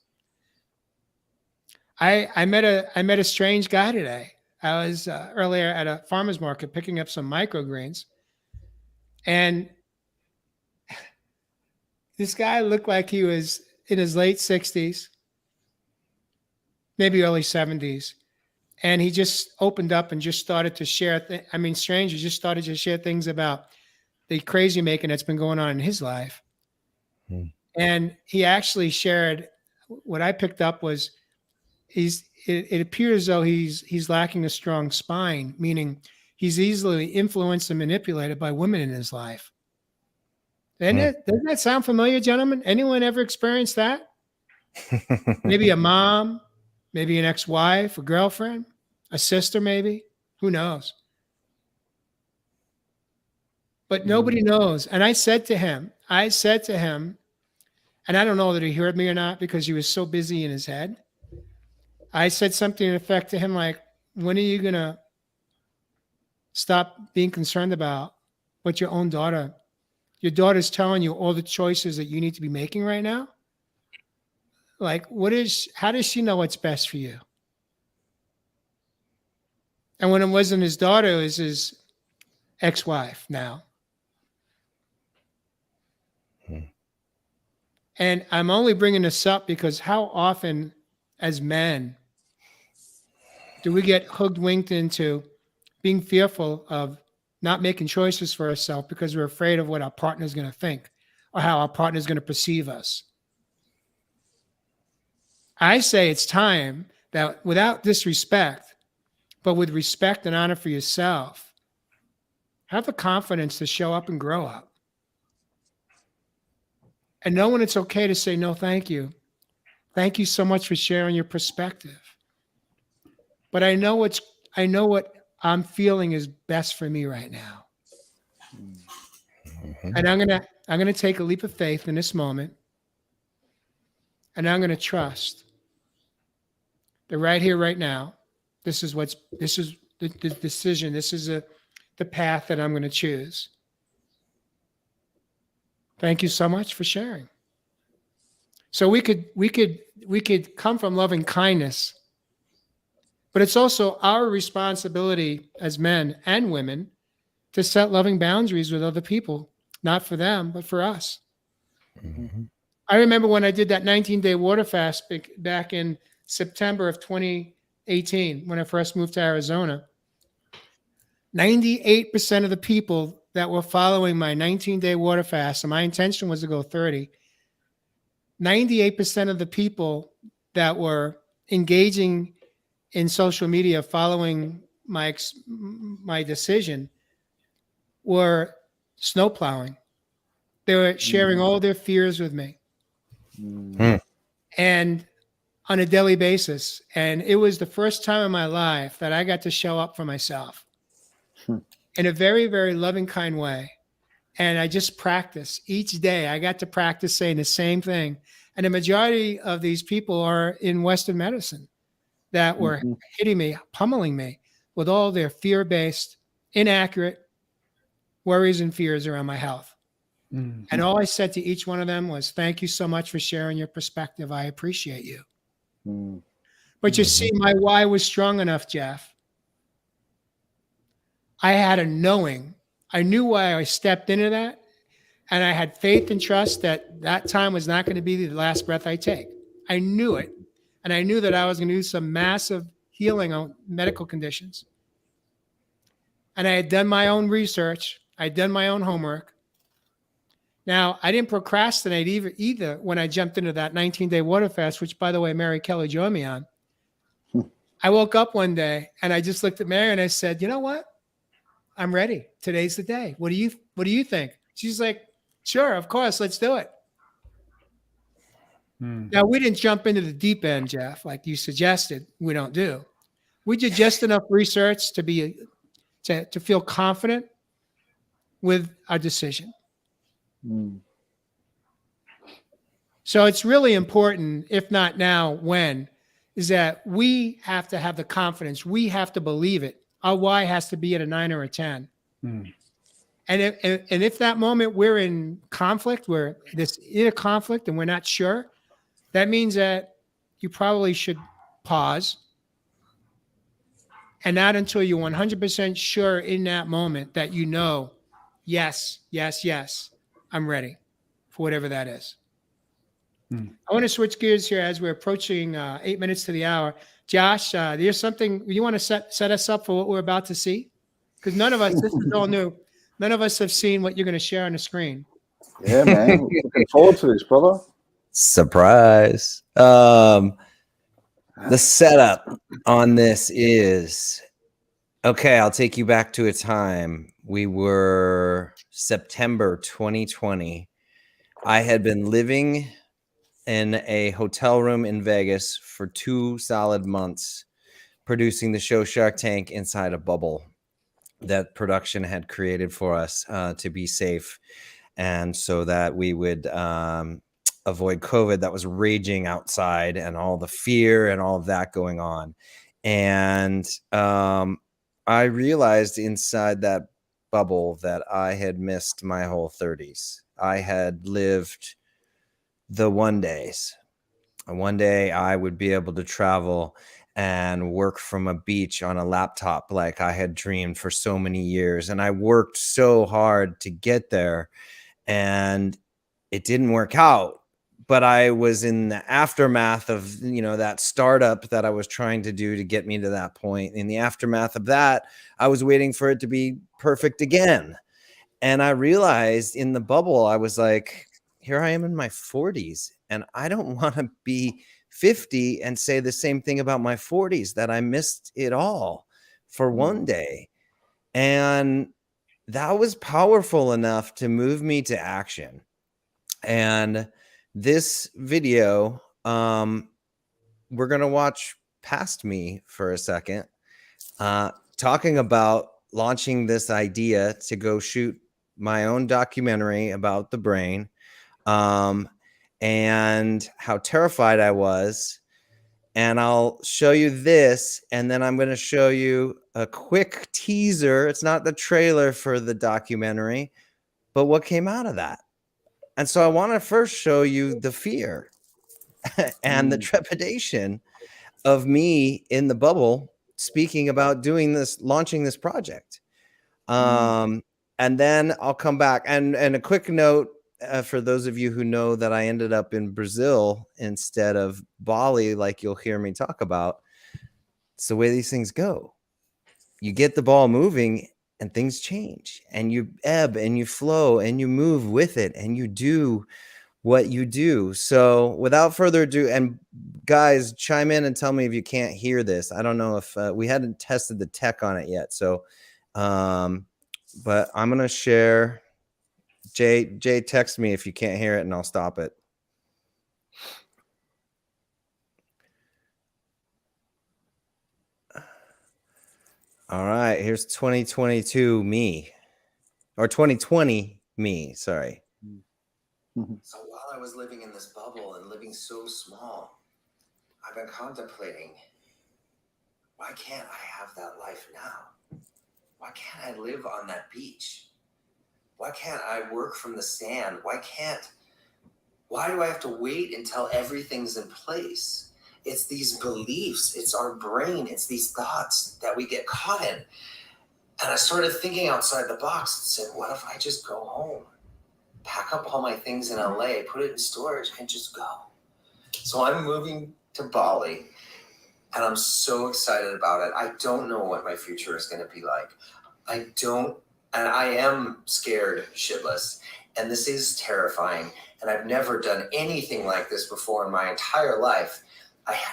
S1: I met a strange guy today. I was earlier at a farmer's market picking up some microgreens, and this guy looked like he was in his late 60s, maybe early 70s. And he just opened up and just started to share. Strangers just started to share things about the crazy making that's been going on in his life. And he actually shared what I picked up was it appears as though he's lacking a strong spine, meaning he's easily influenced and manipulated by women in his life. Doesn't that sound familiar, gentlemen? Anyone ever experienced that? Maybe a mom, maybe an ex-wife, a girlfriend, a sister, maybe. Who knows? But nobody knows. And I said to him, and I don't know whether he heard me or not because he was so busy in his head. I said something in effect to him like, when are you going to stop being concerned about what your daughter's telling you all the choices that you need to be making right now? Like, how does she know what's best for you? And when it wasn't his daughter, it was his ex-wife now. And I'm only bringing this up because how often as men do we get hoodwinked into being fearful of not making choices for ourselves because we're afraid of what our partner is going to think or how our partner is going to perceive us? I say it's time that without disrespect, but with respect and honor for yourself, have the confidence to show up and grow up. And know when it's okay to say, no, thank you. Thank you so much for sharing your perspective. But I know what I'm feeling is best for me right now. And I'm gonna take a leap of faith in this moment. And I'm gonna trust that right here, right now, this is the decision. This is the path that I'm going to choose. Thank you so much for sharing. So we could come from loving kindness, but it's also our responsibility as men and women to set loving boundaries with other people, not for them, but for us.
S4: Mm-hmm.
S1: I remember when I did that 19-day water fast back in September of 2018, when I first moved to Arizona. 98% of the people that were following my 19-day water fast, and my intention was to go 30, 98% of the people that were engaging in social media following my decision were snowplowing. They were sharing all their fears with me.
S2: Mm.
S1: And on a daily basis. And it was the first time in my life that I got to show up for myself in a very, very loving, kind way. And I just practiced each day. I got to practice saying the same thing. And the majority of these people are in Western medicine that were hitting me, pummeling me with all their fear-based, inaccurate worries and fears around my health. And all I said to each one of them was, thank you so much for sharing your perspective. I appreciate you. But you see, my why was strong enough, Jeff. I had a knowing. I knew why I stepped into that. And I had faith and trust that that time was not going to be the last breath I take. I knew it. And I knew that I was going to do some massive healing on medical conditions. And I had done my own research. I had done my own homework. Now, I didn't procrastinate either when I jumped into that 19-day water fast, which, by the way, Mary Kelly joined me on. I woke up one day and I just looked at Mary and I said, you know what? I'm ready. Today's the day. What do you think? She's like, sure, of course, let's do it. Now, we didn't jump into the deep end, Jeff, like you suggested. We don't do. We did just enough research to feel confident with our decision. So it's really important, if not now, when, is that we have to have the confidence. We have to believe it. Our why has to be at a 9 or a 10. And if that moment we're in conflict, we're in a conflict and we're not sure, that means that you probably should pause. And not until you're 100% sure in that moment that you know, yes, yes, yes, I'm ready for whatever that is. I want to switch gears here as we're approaching 8 minutes to the hour. Josh, there's something you want to set us up for what we're about to see? Because none of us, this is all new. None of us have seen what you're going to share on the screen.
S2: Yeah, man. Looking forward to this, brother.
S4: Surprise. The setup on this is, okay, I'll take you back to a time. We were September 2020. I had been living in a hotel room in Vegas for 2 solid months, producing the show Shark Tank inside a bubble that production had created for us to be safe. And so that we would avoid COVID that was raging outside and all the fear and all of that going on. And I realized inside that bubble that I had missed my whole 30s. I had lived the one days. And one day I would be able to travel and work from a beach on a laptop like I had dreamed for so many years. And I worked so hard to get there and it didn't work out. But I was in the aftermath of, that startup that I was trying to do to get me to that point. In the aftermath of that, I was waiting for it to be perfect again. And I realized in the bubble, I was like, here I am in my 40s and I don't want to be 50 and say the same thing about my 40s, that I missed it all for one day. And that was powerful enough to move me to action. And this video, we're going to watch past me for a second, talking about launching this idea to go shoot my own documentary about the brain, and how terrified I was. and I'll show you this, and then I'm going to show you a quick teaser. It's not the trailer for the documentary, but what came out of that. And so I want to first show you the fear and the trepidation of me in the bubble speaking about doing this, launching this project. And then I'll come back. And a quick note for those of you who know that I ended up in Brazil instead of Bali, like you'll hear me talk about. It's the way these things go. You get the ball moving and things change, and you ebb and you flow and you move with it and you do what you do. So without further ado, and guys, chime in and tell me if you can't hear this. I don't know if we hadn't tested the tech on it yet. So, but I'm going to share. Jay, text me if you can't hear it and I'll stop it. All right, here's 2022 me, or 2020 me, sorry. So while I was living in this bubble and living so small, I've been contemplating, why can't I have that life now? Why can't I live on that beach? Why can't I work from the sand? Why do I have to wait until everything's in place? It's these beliefs, it's our brain, it's these thoughts that we get caught in. And I started thinking outside the box and said, what if I just go home, pack up all my things in LA, put it in storage, and just go? So I'm moving to Bali, and I'm so excited about it. I don't know what my future is going to be like. And I am scared shitless, and this is terrifying. And I've never done anything like this before in my entire life.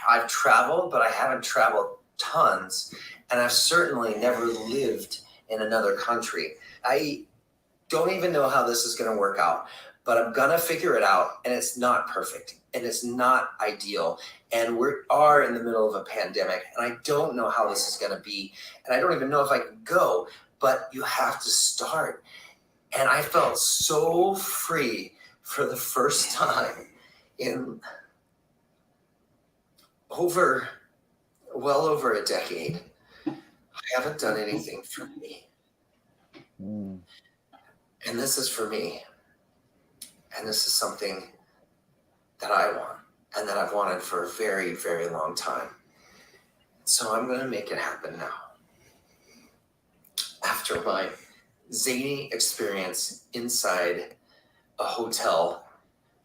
S4: I've traveled, but I haven't traveled tons. And I've certainly never lived in another country. I don't even know how this is going to work out, but I'm going to figure it out. And it's not perfect, and it's not ideal. And we are in the middle of a pandemic, and I don't know how this is going to be. And I don't even know if I can go, but you have to start. And I felt so free for the first time in well over a decade. I haven't done anything for me. And this is for me. And this is something that I want and that I've wanted for a very, very long time. So I'm going to make it happen now. After my zany experience inside a hotel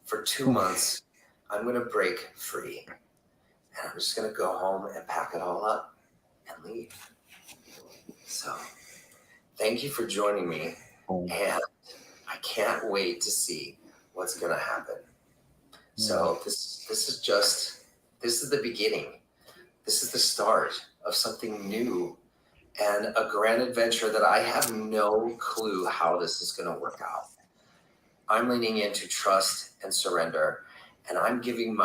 S4: for 2 months, I'm going to break free. And I'm just going to go home and pack it all up and leave. So thank you for joining me. And I can't wait to see what's going to happen. So this is the beginning. This is the start of something new and a grand adventure that I have no clue how this is going to work out. I'm leaning into trust and surrender, and I'm giving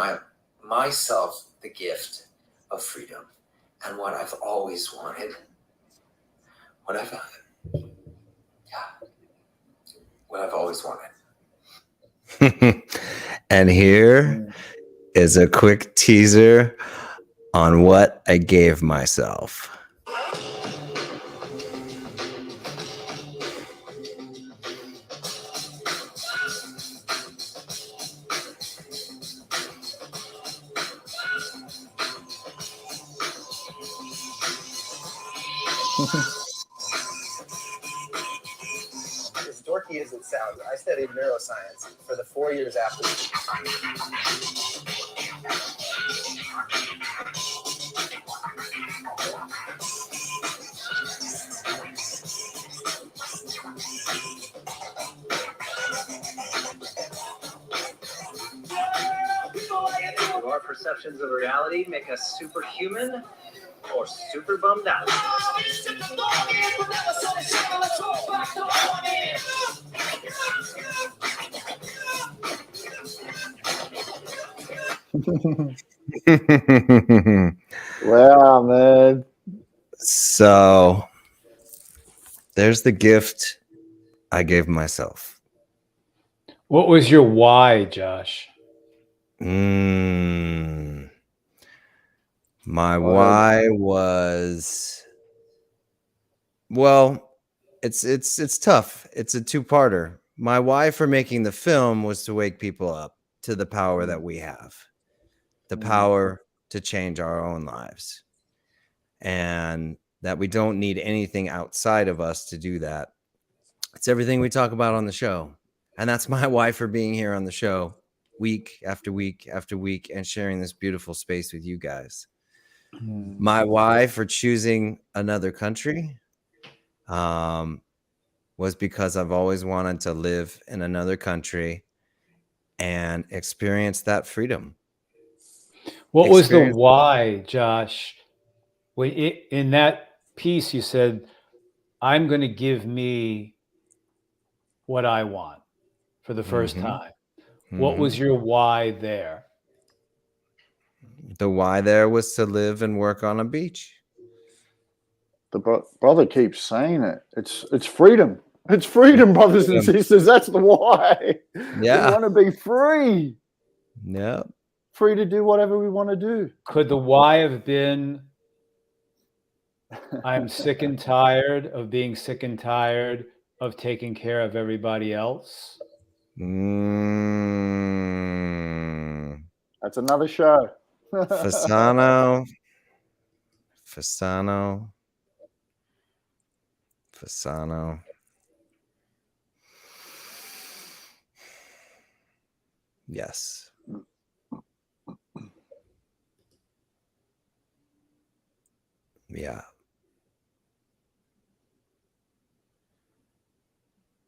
S4: myself the gift of freedom and what I've always wanted. What I've always wanted. And here is a quick teaser on what I gave myself.
S6: As dorky as it sounds, I studied neuroscience for the 4 years after. Do our perceptions of reality make us superhuman or super bummed out?
S2: Wow, man.
S4: So there's the gift I gave myself.
S3: What was your why, Josh?
S4: My why was, well, it's tough. It's a two-parter. My why for making the film was to wake people up to the power that we have, the power to change our own lives, and that we don't need anything outside of us to do that. It's everything we talk about on the show. And that's my why for being here on the show week after week after week and sharing this beautiful space with you guys. My why for choosing another country was because I've always wanted to live in another country and experience that freedom.
S3: What was the why, Josh? In that piece, you said, I'm going to give me what I want for the first time. What was your why there?
S4: The why there was to live and work on a beach.
S2: The brother keeps saying it. It's freedom. It's freedom, brothers and sisters. That's the why.
S4: Yeah.
S2: We want to be free.
S4: Yeah.
S2: Free to do whatever we want to do.
S3: Could the why have been, I'm sick and tired of being sick and tired of taking care of everybody else?
S2: That's another show.
S4: Fasano. Yes. Yeah.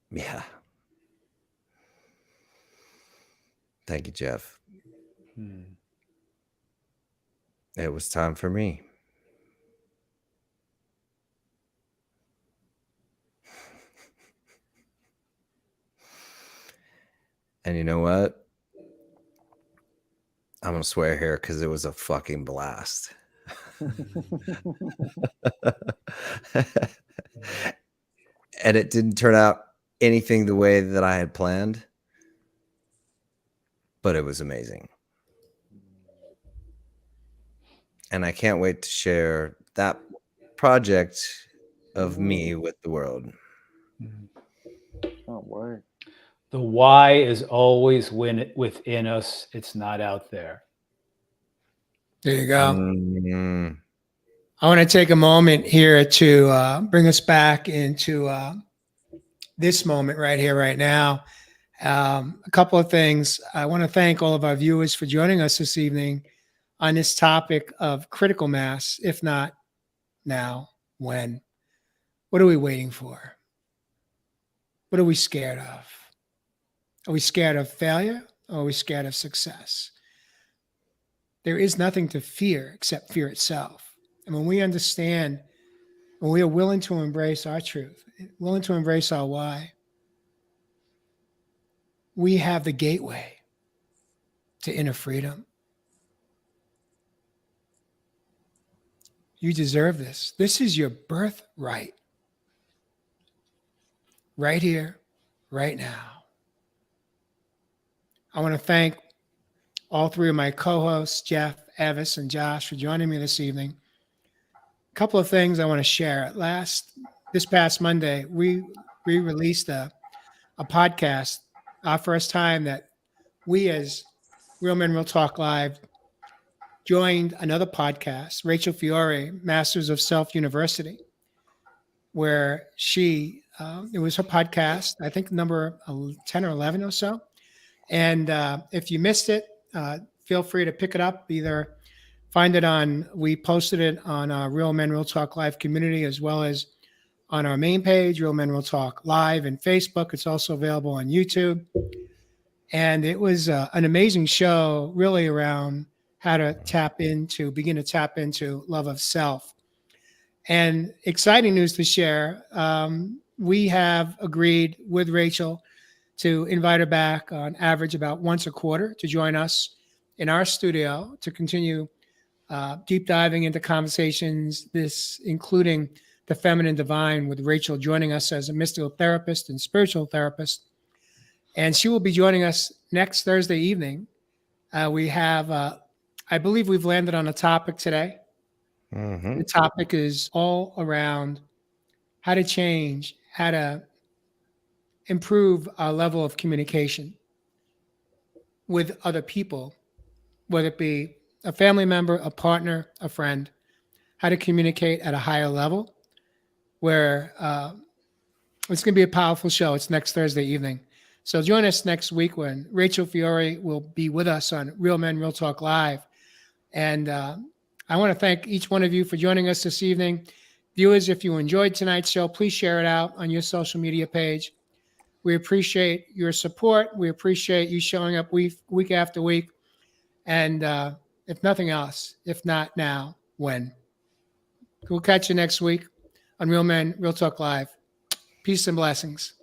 S4: Yeah. Thank you, Jeff. It was time for me. And you know what? I'm going to swear here because it was a fucking blast. And it didn't turn out anything the way that I had planned, but it was amazing. And I can't wait to share that project of me with the world.
S2: Oh, wait.
S3: The why is always within us. It's not out there.
S1: There you go. I want to take a moment here to bring us back into this moment right here, right now. A couple of things. I want to thank all of our viewers for joining us this evening on this topic of critical mass. If not now, when? What are we waiting for? What are we scared of? Are we scared of failure or are we scared of success? There is nothing to fear except fear itself. And when we understand, when we are willing to embrace our truth, willing to embrace our why, we have the gateway to inner freedom. You deserve this. This is your birthright. Right here, right now. I want to thank all three of my co-hosts, Jeff, Evis, and Josh, for joining me this evening. A couple of things I want to share. This past Monday, we released a podcast, our first time that we as Real Men Real Talk Live joined another podcast, Rachel Fiore, Masters of Self University, where it was her podcast, I think number 10 or 11 or so. And if you missed it, feel free to pick it up. Either we posted it on our Real Men Real Talk Live community, as well as on our main page, Real Men Real Talk Live, and Facebook. It's also available on YouTube. And it was an amazing show, really around how to begin to tap into love of self. And exciting news to share. We have agreed with Rachel to invite her back on average about once a quarter to join us in our studio to continue deep diving into conversations, including the feminine divine, with Rachel joining us as a mystical therapist and spiritual therapist. And she will be joining us next Thursday evening. We have, I believe we've landed on a topic today
S4: Mhm.
S1: The topic is all around how to change, how to improve our level of communication with other people, whether it be a family member, a partner, a friend, how to communicate at a higher level where it's going to be a powerful show. It's next Thursday evening. So join us next week when Rachel Fiore will be with us on Real Men, Real Talk Live. And I want to thank each one of you for joining us this evening. Viewers, if you enjoyed tonight's show, please share it out on your social media page. We appreciate your support. We appreciate you showing up week after week. And if nothing else, if not now, when? We'll catch you next week on Real Men, Real Talk Live. Peace and blessings.